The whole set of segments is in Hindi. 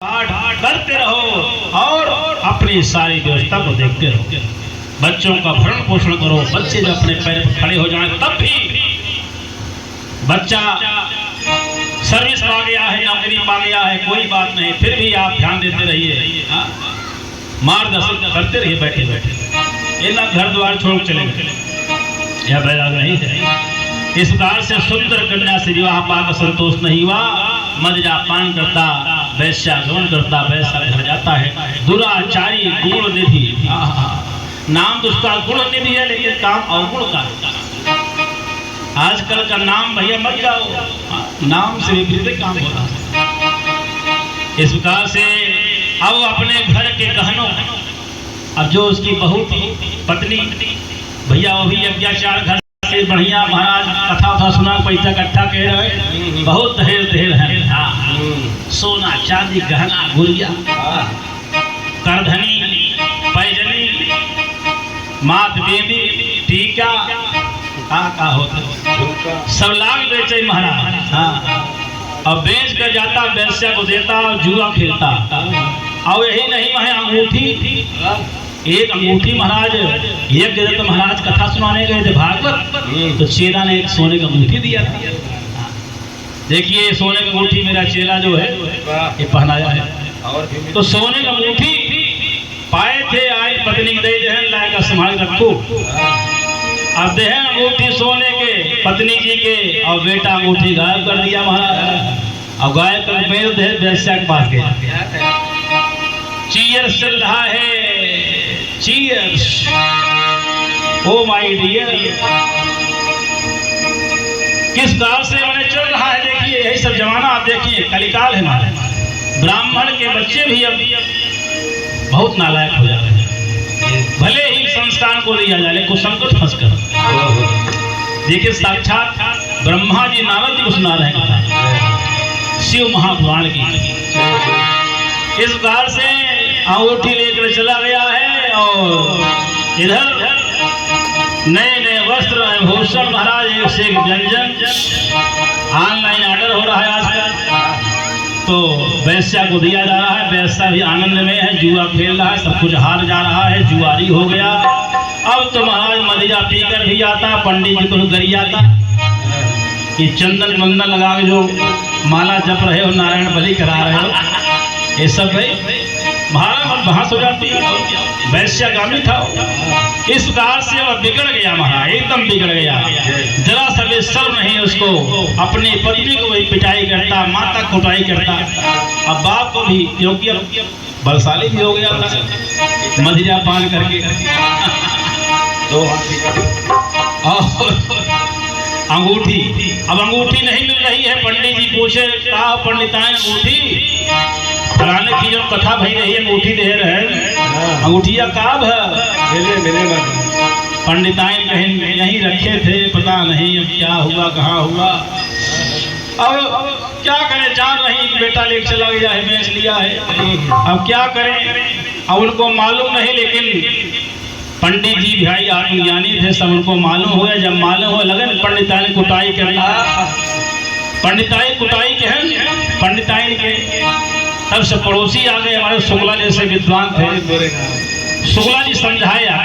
पाठ करते रहो और अपनी सारी व्यवस्था को देखते रहो। बच्चों का भरण पोषण करो। बच्चे जब अपने पैर पर खड़े हो जाएं तब भी बच्चा सर्विस पा गया है, नौकरी पा गया है, कोई बात नहीं, फिर भी आप ध्यान देते रहिए, मार्गदर्शन करते रहिए बैठे बैठे। ये ना घर द्वार छोड़ चले गए, यह बैराग नहीं है। इस प्रकार से सुंदर कन्या से विवाह पाकर संतोष नहीं हुआ, मदिरापान करता, वैश्यागमन करता, वैश्या घर जाता है। दुराचारी गुण निधि, नाम तो उसका गुण निधि है लेकिन काम अवगुण का। आजकल का नाम भैया मत जाओ, नाम से विपरीत काम हो रहा है। इस प्रकार से अब अपने घर के गहनों, अब जो उसकी बहू थी पत्नी, भैया वो भी अत्याचार घर से बढ़िया महाराज कथा उथा सुना, पैसा इकट्ठा कह रहे, बहुत दहेज दहेज है, सोना चांदी गहना गुड़िया करधनी पैजनी माथ बेदी टीका का होता सब लाख बेचे महाराज। हाँ, अब बेच कर जाता, वैश्या को देता और जुआ खेलता। और यही नहीं वह अंगूठी, एक अंगूठी महाराज एक गए तो महाराज कथा सुनाने गए थे भागवत, तो चेला ने एक सोने का अंगूठी दिया था। देखिए सोने का अंगूठी मेरा चेला जो है ये पहनाया है। तो सोने का अंगूठी पाए थे, आए पत्नी दे दहन लाएगा संभाल रखो। अब दहन अंगूठी सोने के पत्नी जी के, और बेटा अंगूठी गायब कर दिया महाराज। अब गायब कर मेरे दहन वैश्या के पास गया। चीयर्स चल रहा है, चीयर्स ओ माय डियर। किस काल से मैंने चल रहा है, देखिए यही सब जमाना आप देखिए, कलिकाल है हमारा। ब्राह्मण के बच्चे भी अब बहुत नालायक हो जा रहे हैं। भले ही संस्कार को दिया जाए लेकिन संकट फंस कर। देखिए साक्षात ब्रह्मा जी नारद जी को सुना रहे हैं शिव महापुराण की। इस प्रकार से अंगूठी लेकर चला गया है और इधर नए नए वस्त्र भूषण महाराज, एक से एक व्यंजन ऑनलाइन ऑर्डर हो रहा है आजकल, तो वैश्या को दिया जा रहा है। वैश्या भी आनंद में है, जुआ खेल रहा है, सब कुछ हार जा रहा है, जुआरी हो गया। अब तो महाराज मदिरा पीकर भी आता, पंडित जी को गरी आता कि चंदन मंदन लगा के जो माला जप रहे हो, नारायण बलि करा रहे हो, ये सब भाई महाराज बहस हो जाती है। वैश्यागामी था। इस प्रकार से वह बिगड़ गया महाराज, एकदम बिगड़ गया। जरा सा भी शर्म नहीं उसको, अपनी पत्नी को वही पिटाई करता, माता कुटाई करता। अब बाप को भी, क्योंकि अब बलशाली भी हो गया था मदिरा पान करके। अंगूठी, अब अंगूठी नहीं मिल रही है। पंडित जी पूछे, कहा पंडिताएं अंगूठी फलाने की जो कथा भई रही है, अंगूठी दे रहे, अंगूठिया काब है। पंडिताएं कहीं नहीं रखे थे, पता नहीं अब क्या हुआ कहाँ हुआ। अब क्या करें, जान रही बेटा लेके चला गया है, बेच लिया है, अब क्या करें। अब उनको मालूम नहीं, लेकिन पंडित जी भाई आत्मज्ञानी थे, सब उनको मालूम हो गया। जब मालूम हो लगे पंडिताई कुटाई करना, पंडिताई कुटाई के हैं पंडिताई के। तब से पड़ोसी आ गए हमारे, शुक्ला जैसे विद्वान थे। शुक्ला जी समझाया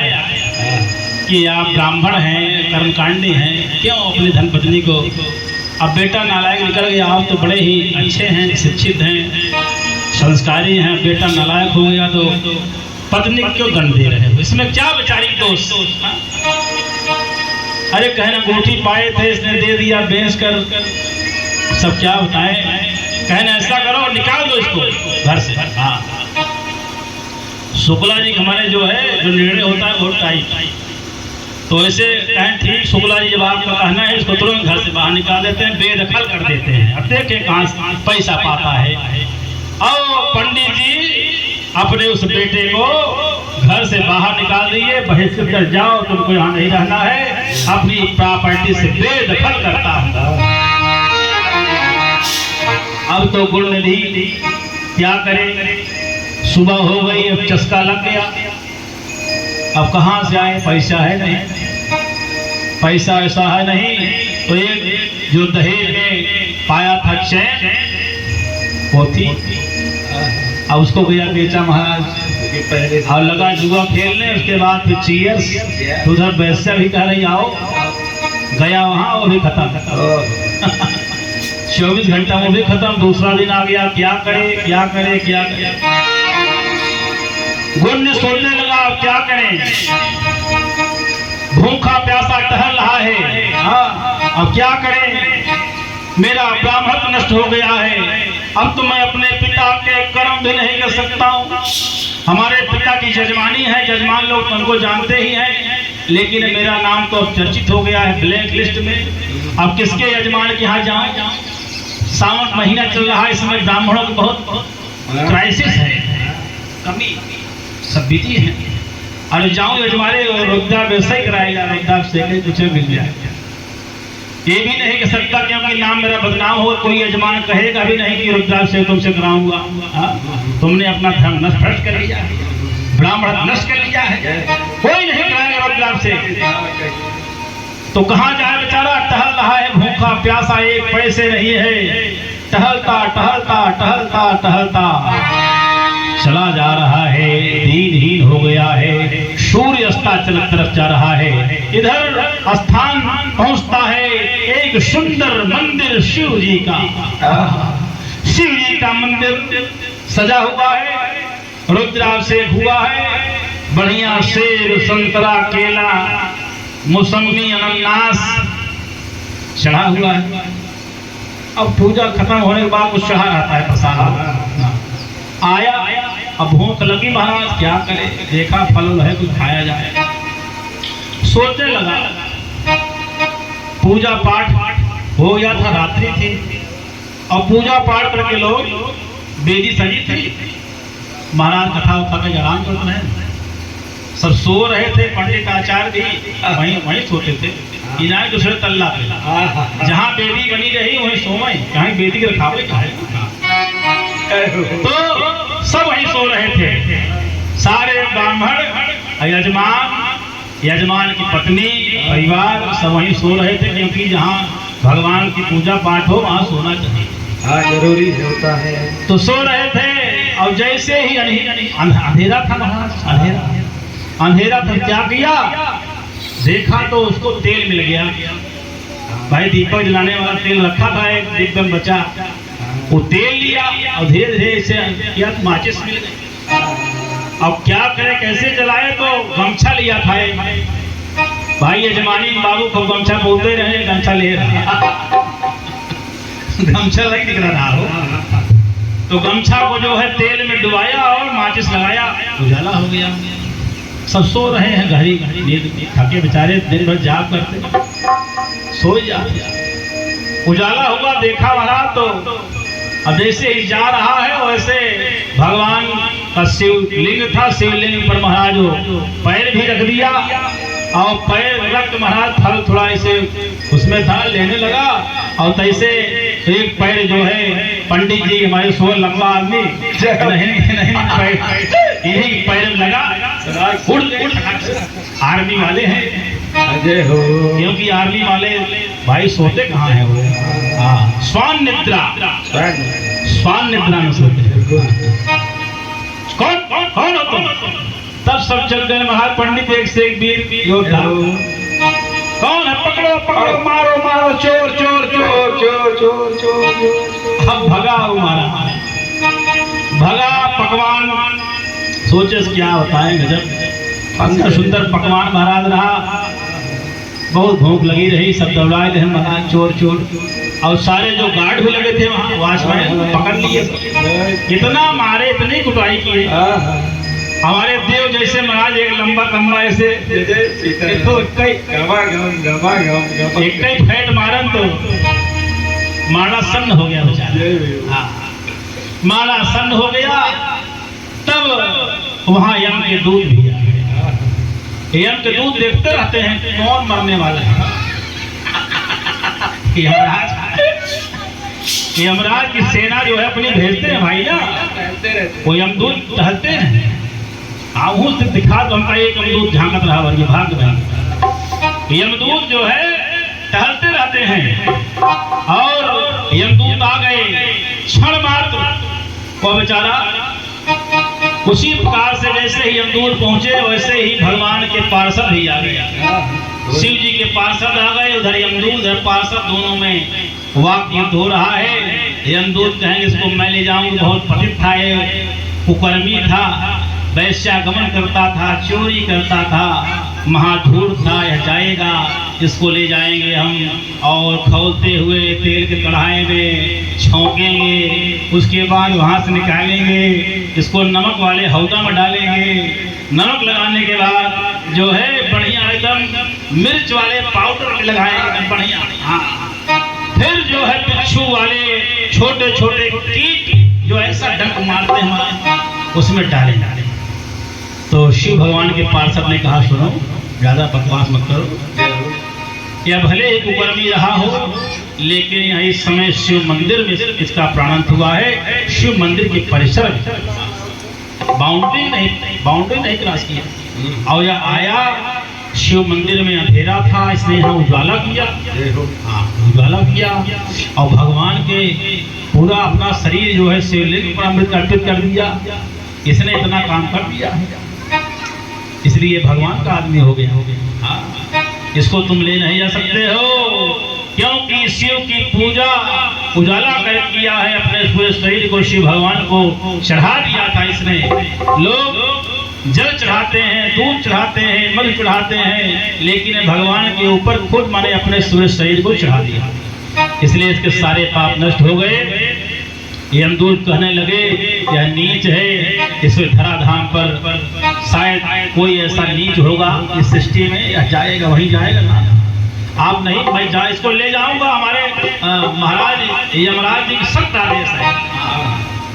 कि आप ब्राह्मण हैं, कर्मकांडी हैं, क्यों अपनी धर्मपत्नी को। अब बेटा नालायक निकल गया, आप तो बड़े ही अच्छे हैं, शिक्षित हैं, संस्कारी हैं, बेटा नालायक हो गया तो पत्नी क्यों दंड दे रहे हो, इसमें क्या बेचारी दोष। अरे कहना अंगूठी पाए थे, इसने दे दिया बेच कर, सब क्या बताएं। कहना ऐसा करो, निकाल दो इसको घर से। हाँ, शुक्ला जी हमारे जो है, जो निर्णय होता है बहुत टाइट। तो ऐसे कहें ठीक, शुक्ला जी जब आपका कहना है, इसको तुरंत घर से बाहर निकाल देते हैं, बेदखल कर देते हैं। अब देखे कहाँ पैसा पाता है। और पंडित जी अपने उस बेटे को घर से बाहर निकाल दिए, बहिष्कृत कर जाओ, तुमको यहाँ नहीं रहना है, अपनी प्रॉपर्टी से बेदखल करता हूँ। अब तो गुण निधि क्या करे, सुबह हो गई, अब चस्का लग गया। अब कहाँ से आए, पैसा है नहीं, पैसा ऐसा है नहीं। तो एक जो दहेज में पाया था चैन, वो थी और उसको गया बेचा महाराज और लगा जुआ खेलने। उसके बाद फिर चीयर्स, उधर वैश्या भी कह रही आओ, गया वहाँ वो भी खत्म। 24 घंटा वो भी खत्म। दूसरा दिन आ गया, क्या करे क्या करे क्या करे। गुण सोचने लगा अब क्या करें, भूखा प्यासा टहल रहा है, अब क्या करें, मेरा ब्राह्मण नष्ट हो गया है, अब तो मैं अपने पिता के कर्म भी नहीं कर सकता हूँ। हमारे पिता की जजमानी है, जजमान लोग तो उनको जानते ही हैं, लेकिन मेरा नाम तो अब चर्चित हो गया है ब्लैक लिस्ट में। अब किसके यजमान के यहाँ जाऊँ? सावन महीना चल रहा है, इसमें ब्राह्मणों की बहुत क्राइसिस है, कमी सब बिजी है। अरे जाऊँ यजमाने रुद्रा वैसा ही कराएगा, रुद्रा से कुछ मिल जाएगा। ये भी नहीं कर सकता क्योंकि नाम मेरा बदनाम हो, कोई यजमान कहेगा भी नहीं कि रुद्राक्ष से तुमसे कराऊंगा। तुमने अपना धर्म नष्ट कर लिया, ब्राह्मण नष्ट कर लिया है, कोई नहीं कराएगा रुद्राक्ष से। तो कहाँ जाए बेचारा, टहल रहा है भूखा प्यासा, एक पैसे नहीं है, टहलता टहलता टहलता टहलता चला जा रहा है, दीनहीन हो गया है, सूर्य अस्ताचल तरफ जा रहा है। इधर स्थान पहुंचता है एक सुंदर मंदिर शिव जी का। शिव जी का मंदिर सजा हुआ है, रुद्राभिषेक हुआ है, बढ़िया सेब संतरा केला मौसमी अनानास चढ़ा हुआ है। अब पूजा खत्म होने के बाद कुछ चढ़ा रहता है प्रसाद। आया, अब भूख लगी महाराज क्या करे, देखा फल है कुछ खाया जाए, सोचने लगा। पूजा पाठ हो गया था, रात्रि थी और पूजा पाठ करके लोग बेदी सजी थी, महाराज कथा उठा के आराम कर रहे, सब सो रहे थे। पंडित आचार्य भी वहीं सोते थे, इनाय दूसरे तल्ला पे, जहाँ बेदी बनी रही वहीं सोए, कहीं बेदी के रखावे तो सब वहीं सो रहे थे। सारे ब्राह्मण, यजमान की पत्नी, परिवार सब वहीं सो रहे थे, क्योंकि जहाँ भगवान की पूजा पाठ हो वहाँ सोना चाहिए, हाँ जरूरी होता है। तो सो रहे थे और जैसे ही अंधेरा था महाराज, अंधेरा था, क्या किया, देखा तो उसको तेल मिल गया। भाई दीपक जलाने वाला तेल रखा था एक एकदम बचा, वो तेल लिया और धीरे धीरे इसे किया तो माचिस मिल गई। अब क्या करे कैसे जलाए, तो गमछा लिया था भाई यजमानी बाबू को गमछा बोलते रहे, गमछा ले रहा गमछा नहीं दिख रहा हो, तो गमछा को जो है तेल में डुबाया और माचिस लगाया, उजाला हो गया। सब सो रहे हैं, घड़ी घड़ी नींद, थके बेचारे दिन भर जाग करते, सो जाते। उजाला हुआ, देखा वहां तो अब जैसे ही जा रहा है वैसे भगवान का शिवलिंग था, शिवलिंग पर महाराज पैर भी रख दिया और पैर रख महाराज फल थोड़ा ऐसे उसमें था, लेने लगा और तैसे एक पैर जो है पंडित जी हमारे सो लंबा आदमी नहीं इन्हीं पैर में लगा। आर्मी वाले हैं, क्योंकि आर्मी वाले भाई सोते कहाँ है वो, हाँ स्वान निद्रा में सोते। कौन हो तुम? तब सब चल गए महाराज, पंडित एक से एक वीर योद्धा। कौन है? पकड़ो पकड़ो, मारो मारो, चोर चोर चोर चोर चोर चोर। अब भगा मारा, भगा पकवान, सोचे क्या होता है, गजब अंदर सुंदर पकवान महाराज रहा। बहुत भूख लगी रही, सब दौड़ाए थे महाराज चोर चोर, और सारे जो गार्ड भी लगे थे वहाँ वॉचमैन पकड़ लिए, इतना मारे, इतनी कुटाई की। हमारे देव जैसे महाराज एक लंबा लंबा ऐसे एक ही फैट मारन तो माड़ा सन्न हो गया बेचारा, हाँ माड़ा सन्न हो गया। तब वहाँ यम के दूध भी आ गए। यम के दूध देखते रहते हैं कौन मरने वाला है। यमराज की सेना जो है अपनी भेजते हैं भाई ना, वो यमदूत टहलते हैं, आहू से दिखा तो हमका एक यमदूत झांकत रहा वर्ग भाग रहे। यमदूत जो है टहलते रहते हैं और यमदूत आ गए, क्षण मात्र वो बेचारा उसी प्रकार से जैसे ही यमदूत पहुंचे वैसे ही भगवान के पार्षद भी आ गए। शिव जी के पार्षद आ गए, उधर यमदूत उधर पार्षद, दोनों में वाक युद्ध हो रहा है। यमदूत कहेंगे इसको मैं ले जाऊं, बहुत पतित था, ये कुकर्मी था, वैश्यागमन करता था, चोरी करता था, महाधूर्त था, यह जाएगा, इसको ले जाएंगे हम और खौलते हुए तेल के कढ़ाई में छौंकेंगे, उसके बाद वहाँ से निकालेंगे, इसको नमक वाले हौदा में डालेंगे, नमक लगाने के बाद जो है बढ़िया एकदम मिर्च वाले पाउडर लगाएंगे बढ़िया, हाँ, फिर जो है बिच्छू वाले छोटे छोटे कीट जो ऐसा डंक मारते हैं उसमें डालेंगे। तो शिव भगवान के पार्षद ने कहा सुनो, ज्यादा बकवास मत करो, या भले ही कुकर्मी रहा हो लेकिन यहाँ इस समय शिव मंदिर में इसका प्राणंत हुआ है। शिव मंदिर के परिसर में बाउंड्री नहीं क्रॉस किया और यह आया, शिव मंदिर में अंधेरा था, इसने यहाँ उजाला किया, उजाला किया और भगवान के पूरा अपना शरीर जो है शिवलिंग पर अमृत अर्पित कर दिया। इसने इतना काम कर दिया इसलिए भगवान का आदमी हो गया। इसको तुम ले नहीं जा सकते हो, क्योंकि शिव की पूजा उजाला कर किया है, अपने पूरे शरीर को शिव भगवान को चढ़ा दिया था इसने। लोग जल चढ़ाते हैं, दूध चढ़ाते हैं, मधु चढ़ाते हैं, लेकिन भगवान के ऊपर खुद माने अपने पूरे शरीर को चढ़ा दिया, इसलिए इसके सारे पाप नष्ट हो गए। यमदूत कहने लगे यह नीच है, इस धराधाम पर शायद कोई ऐसा नीच होगा इस सृष्टि में, यह जाएगा वहीं जाएगा ना, आप नहीं, मैं इसको ले जाऊंगा, हमारे महाराज यमराज जी की सख्त आदेश है।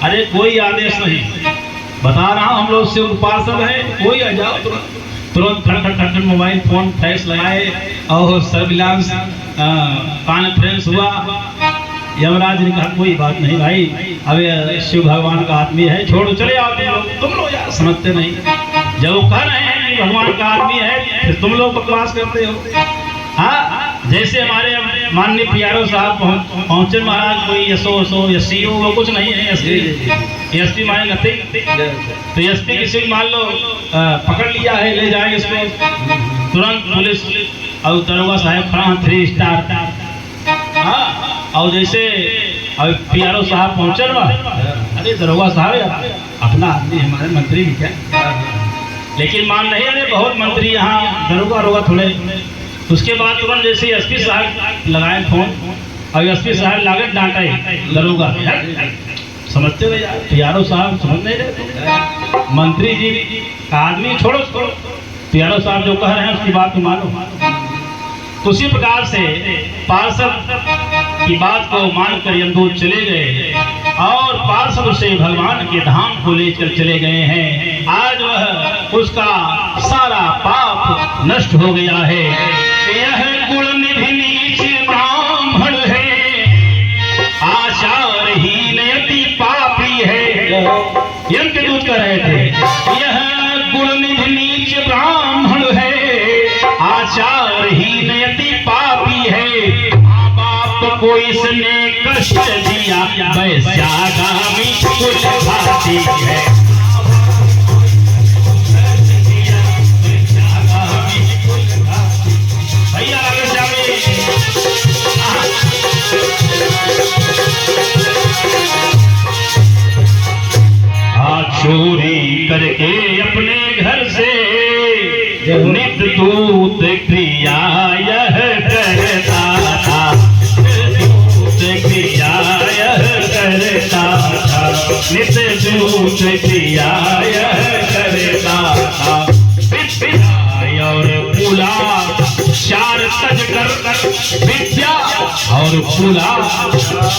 अरे कोई आदेश नहीं, बता रहा हूँ हम लोग शिव पार्षद है, कोई आ जाओ तुरंत खट मोबाइल फोन फ्लैश लगाए और सर्विलांस कॉन्फ्रेंस हुआ। यमराज ने कहा कोई बात नहीं भाई, अब शिव भगवान का आदमी है, छोड़ो चले आओ तुम लोग यार समझते नहीं, जब वो कह रहे हैं कि भगवान का आदमी है फिर तुम लोग बकवास करते हो। हाँ, जैसे हमारे माननीय पियारो साहब पहुंचे महाराज, कोई एसओ वो कुछ नहीं है, एसपी माने नथिंग, तो एसपी किसी मान लो पकड़ लिया है, ले जाएंगे इसको, तुरंत पुलिस और दरोगा साहब खड़ा 3 स्टार। हाँ, और जैसे अब पीआरओ साहब पहुंचे ना, अरे दरोगा साहब अपना आदमी हमारे मंत्री भी क्या, लेकिन मान नहीं, अरे बहुत मंत्री यहाँ दरोगा थोड़े। उसके बाद तुरंत जैसे एसपी साहब लगाए फोन और एसपी साहब लागत डांटे दरोगा, समझते हो यार, पीआरओ साहब समझ नहीं रहे, मंत्री जी का आदमी छोड़ो, पीआरओ साहब जो कह रहे हैं उसकी बात मानो। उसी प्रकार से पार्षद की बात को मानकर यमदूत चले गए और पार्षद से भगवान के धाम को लेकर चले गए हैं। आज वह उसका सारा पाप नष्ट हो गया है। यह गुण निधि नीच ब्राह्मण है, आचारहीन अति पापी है। यम के दूत कह रहे थे, यह गुण निधि नीच ब्राह्मण है, आचारहीन अति पापी है। माँ बाप को इसने कष्ट दिया, वैश्यागामी कुल भाती है। भैया चोरी करके अपने घर से नित दूत क्रिया यह करता था, दूत क्रिया यह करता था, नित दूत क्रिया यह करता था। और पुला चार तज कर विद्या और पुला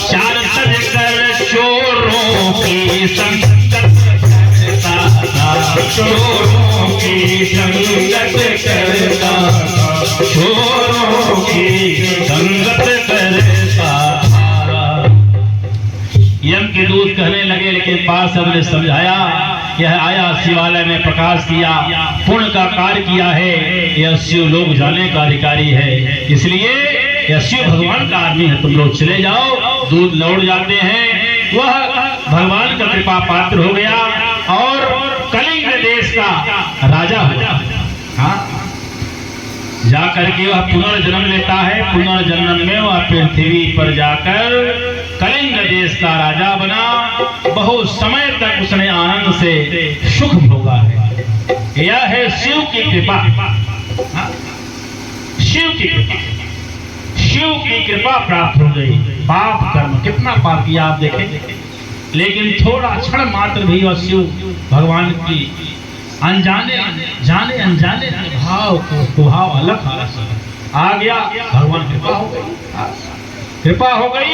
चार तज कर चोरों की संगत करता था, चोरों की संगत करता था, चोरों की संगत करता था। यम के दूत कहने लगे, लेकिन पार्षद ने समझाया, यह आया शिवालय में प्रकाश किया, पुण्य का कार्य किया है, यह शिव लोग जाने का अधिकारी है, इसलिए यह शिव भगवान का आदमी है, तुम लोग चले जाओ। दूध लौट जाते हैं, वह भगवान का कृपा पात्र हो गया और राजा हुआ। हाँ, जाकर के वह पुनर्जन्म लेता है। पुनर्जन्म में वह पृथ्वी पर जाकर कलिंग देश का राजा बना। बहुत समय तक उसने आनंद से सुख भोगा है। यह है शिव की कृपा। हाँ? शिव की कृपा, शिव की कृपा प्राप्त हो गई। पाप कर्म कितना पाप किया आप देखें, लेकिन थोड़ा क्षण मात्र भी वह शिव भगवान की अनजाने जाने अनजाने भाव को स्वभाव अलग आ गया। भगवान कृपा हो गई, कृपा हो गई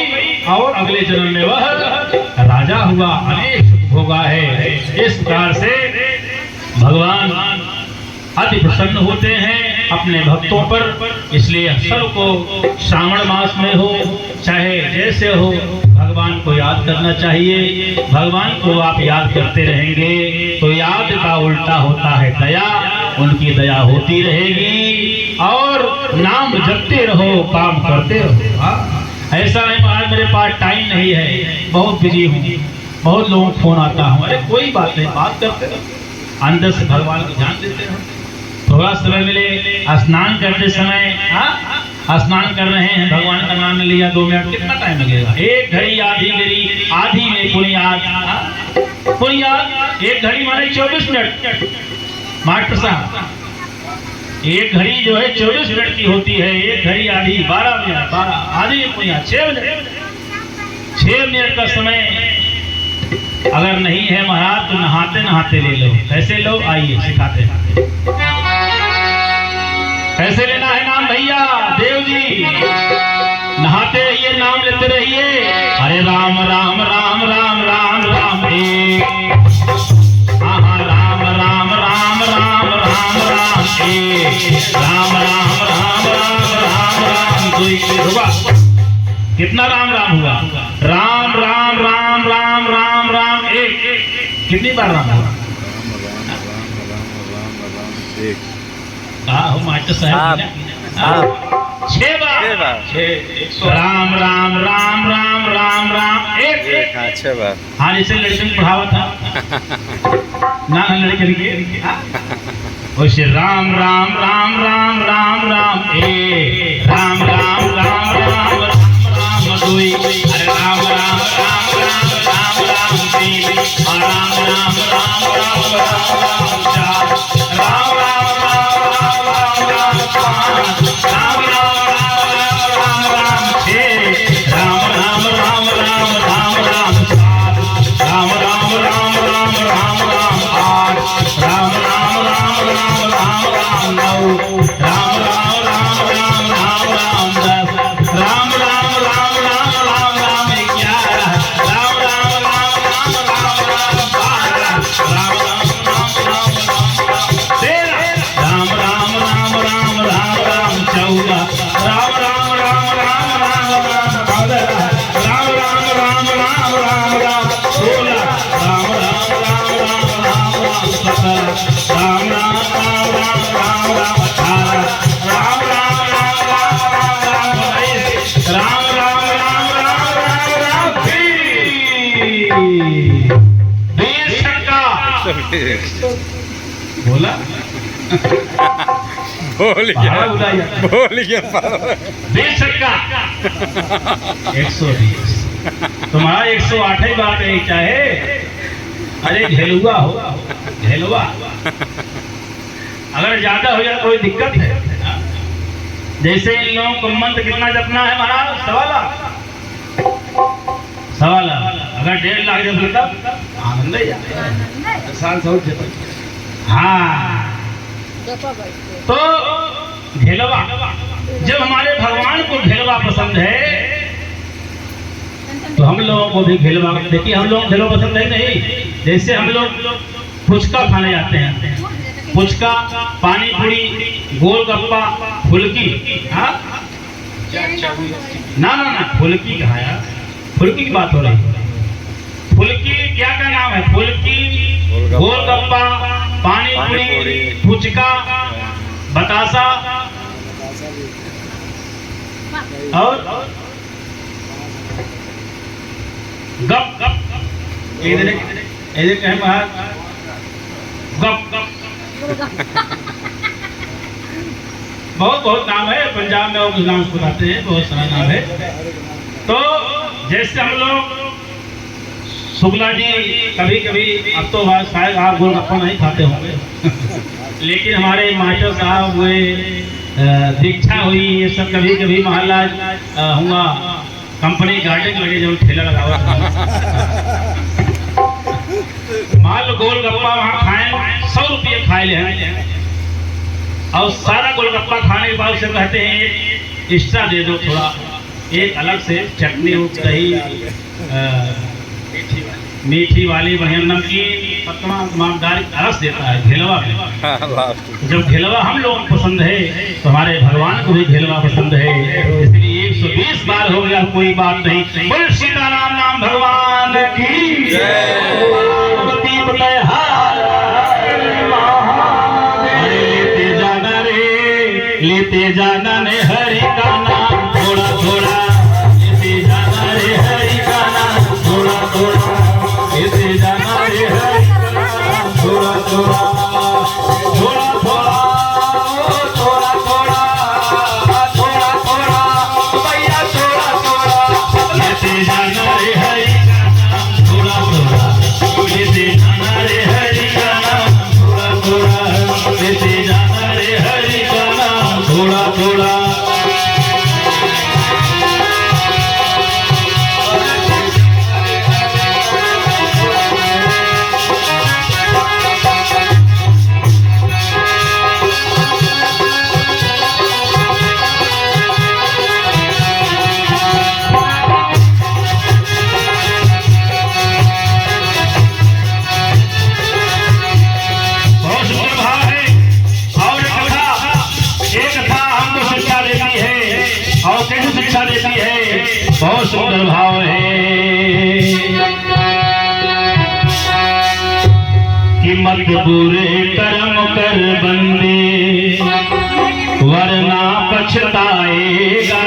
और अगले जन्म में वह राजा हुआ, अनेक सुख भोगा है। इस प्रकार से भगवान अति प्रसन्न होते हैं अपने भक्तों पर। इसलिए सबको श्रावण मास में हो चाहे जैसे हो, भगवान को याद करना चाहिए। भगवान को आप याद करते रहेंगे तो याद का उल्टा होता है दया, उनकी दया होती रहेगी। और नाम जपते रहो, काम करते रहो। ऐसा नहीं महाराज मेरे पास टाइम नहीं है, बहुत बिजी हूँ, बहुत लोगों को फोन आता हूँ। अरे कोई बात नहीं, बात करते रहो, अंदर से भगवान को ध्यान देते रहो। थोड़ा समय मिले, स्नान करते समय स्नान कर रहे हैं, भगवान का नाम लिया, 2 मिनट कितना टाइम लगेगा? एक घड़ी आधी घड़ी, आधी में पुण्याद, पुण्याद एक घड़ी माने 24 मिनट। मास्टर साहब एक घड़ी जो है 24 मिनट की होती है, एक घड़ी आधी 12 मिनट, 12 आधी में पुण्याद 6 मिनट। 6 मिनट का समय अगर नहीं है महाराज तो नहाते नहाते ले लो। कैसे लो, आइए सिखाते हैं। कैसे लेना है नाम भैया? देव जी नहाते रहिए, नाम लेते रहिए। हरे राम राम राम राम राम राम एक, हाँ राम राम राम राम राम राम एक, राम राम राम राम राम राम दो। हुआ कितना राम राम हुआ? राम राम राम राम राम राम एक। कितनी बार राम हुआ? मास्टर साहब 6 बार। 6 राम राम राम राम राम राम एक। 6 बार। हाँ, जैसे लड़के को पढ़ावा था ना लड़के लिखे, वैसे राम राम राम राम राम राम एक, राम राम राम राम राम दुई, अरे राम राम राम राम राम राम तीन, राम राम राम राम राम चार, राम राम राम राम राम पाँच, राम राम राम राम राम छः, राम राम राम राम राम राम सात, राम राम राम राम राम राम आठ, राम राम राम राम राम राम नौ, राम राम राम राम राम राम दस, राम राम राम राम राम राम 11, राम राम राम राम राम राम 12, राम राम राम राम राम 13, राम राम राम राम राम राम 14, राम राम राम राम राम राम 15, राम राम राम राम राम राम 16, राम राम राम राम राम राम 17, राम राम राम राम राम राम 18, राम राम राम राम राम राम 19, राम राम राम राम राम राम 20 छक्का बोला बोल गया 20 छक्का 120। तुम्हारा 108 ही बात है, चाहे अरे झेलुआ हो, झेलुआ अगर ज्यादा हो जाए कोई दिक्कत है। जैसे इन लोगों को मंत्र कितना जपना है महाराज? 1.25 लाख, 1.25 लाख। अगर 1.5 लाख जब तब आनंद ही आता है, साल से हाँ। तो घेलवा, जब हमारे भगवान को घेलवा पसंद है तो हम लोगों को भी घेलवा। देखिए हम लोग घेलवा पसंद है नहीं। जैसे हम लोग फुचका खाने जाते हैं, फुचका, पानी पूरी, गोलगप्पा, फुल्की, हाँ ना ना ना फुल्की कहा यार, फुल्की की बात हो रही है। फुल्की क्या का नाम है? फुल्की, गोलगप्पा, पानी पूरी, फुचका, बतासा और गप गप। इधर कहे महाराज गप गप बहुत बहुत नाम है पंजाब में, उस नाम को बताते हैं, बहुत सारा नाम है। तो जैसे हम लोग शुक्ला जी कभी कभी, अब तो शायद आप गोलगप्पा नहीं खाते होंगे लेकिन हमारे मास्टर साहब हुए, दीक्षा हुई, ये सब कभी कभी मोहल्ला हुआ कंपनी गार्डन लगे जब ठेला लगा हुआ मान लो गोलगप्पा वहाँ खाए 100 रुपये खाए ले हैं, और सारा गोलगप्पा खाने के बाद से कहते हैं एक्स्ट्रा दे दो थोड़ा, एक अलग से चटनी दही मीठी वाली बढ़िया नमकीन पतला ईमानदारी रस देता है घेलवा में। जब घेलवा हम लोगों को पसंद है तो हमारे भगवान को भी घेलवा पसंद है, इसलिए 120 बार हो गया, कोई बात नहीं। बोल सीताराम नाम भगवान की लेते जाना ने हरि का नाम थोड़ा थोड़ा, लेते जाना रे हरि का नाम थोड़ा थोड़ा, लेते जाना रे हरि का नाम थोड़ा थोड़ा, थोड़ा थोड़ा थोड़ा थोड़ा थोड़ा थोड़ा भैया थोड़ा थोड़ा, लेते जाना रे हरि का नाम थोड़ा थोड़ा, लेते जाना रे हरि का नाम थोड़ा थोड़ा, लेते जाना रे हरि का नाम थोड़ा थोड़ा। शिक्षा देती है, बहुत सुंदर भाव है कि मत बुरे कर्म कर बंदे वरना पछताएगा,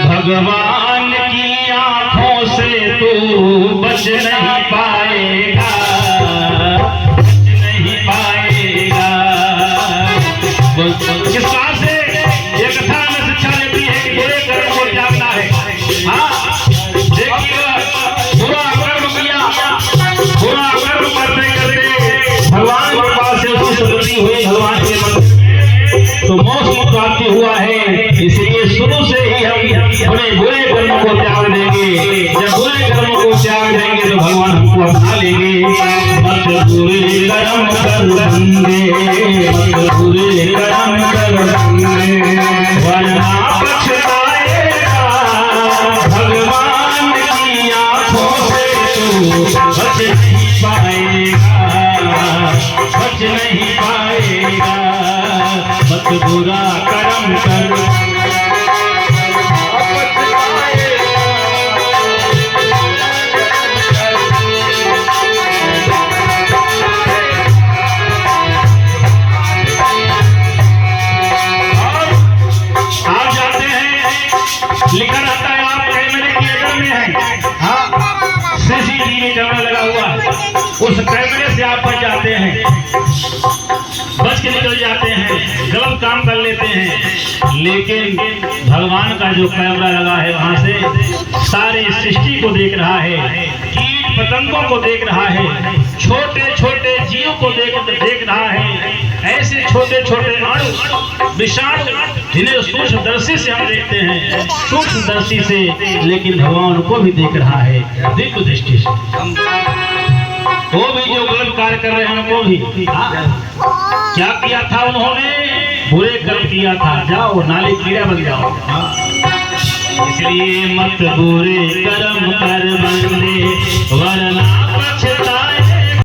भगवान की आंखों से तू बच नहीं पाएगा, बच नहीं पाएगा। किस बात से ये कथा में शिक्षा देती है कि बुरे कर्म को त्यागना है। हाँ देखिएगा, बुरा कर्म किया, बुरा कर्म करते करते भगवान के पास से उसकी सदगति हुई, भगवान के मंदिर में तो मोक्ष प्राप्ति हुआ है। इसलिए शुरू से ही हम अपने बुरे कर्म को त्याग देंगे, जब बुरे कर्म को त्याग देंगे तो भगवान हमको अपना लेंगे। मत बुरे कर्म कर बंदे, मत बुरे कर्म कर बंदे वरना पछताएगा, भगवान की आंखों से तू बच नहीं पाएगा, बच नहीं पाएगा। मत बुरा कर्म कर लिखा रहता है, आप कैमरे की नजर में है। हाँ सीसीटीवी कैमरा लगा हुआ है, उस कैमरे से आप बच जाते हैं, बच के निकल जाते हैं, गलत काम कर लेते हैं। लेकिन भगवान का जो कैमरा लगा है वहां से सारी सृष्टि को देख रहा है, कीट पतंगों को देख रहा है, छोटे छोटे जीव को देख रहा है, ऐसे छोटे छोटे अणु विषाणु जिन्हें सूक्ष्मदर्शी से हम देखते हैं, सूक्ष्मदर्शी से, लेकिन भगवान को भी देख रहा है दिव्य दृष्टि से। वो भी जो गलत कार्य कर रहे हैं उनको भी क्या किया था उन्होंने, बुरे कर्म किया था, जाओ नाली कीड़ा बन जाओ। इसलिए मत बुरे कर्म कर बंदे वरना